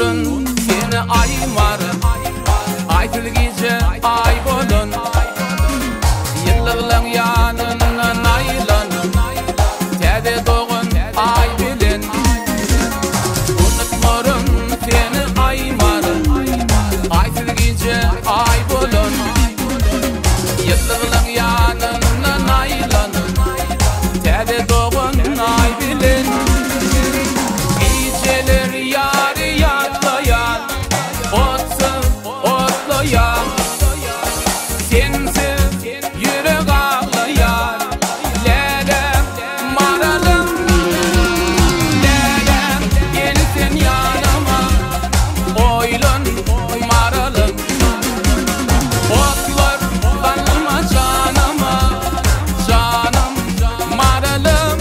nurun seni aymarın, aytıl gece ay bolun, yıllığın yanından aylanın, tede doğun ay bilin. Nurun seni aymarın, aytıl gece ay bolun, yıllığın yanından aylanın, tede doğun ay bilin. Geceler yarı yatlayan, otlayan, sensiz yürek ağlayan, lelem maralım, lelem gelsin yanıma, oylun maralım, otlar kanıma canıma, canım maralım.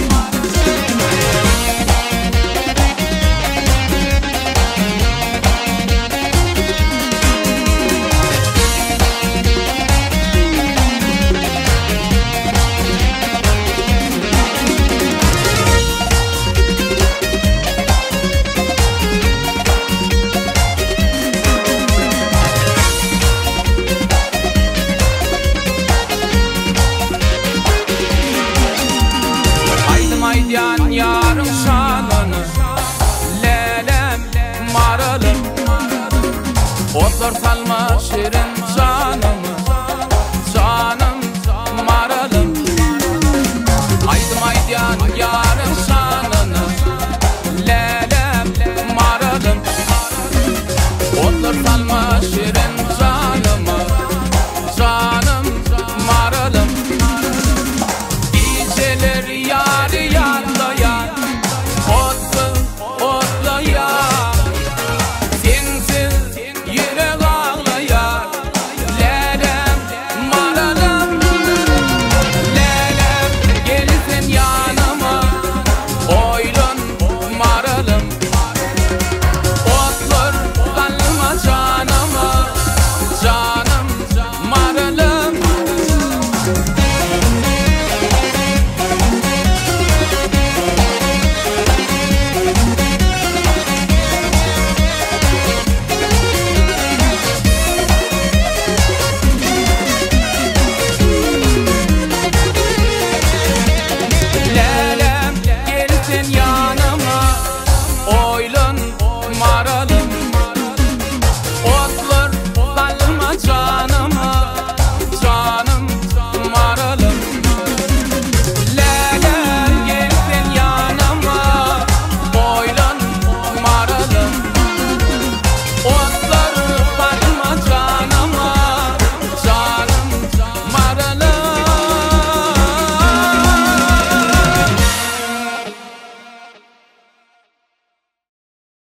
Aydan yarın şanını, lelem maralım, otlar salma şirin can.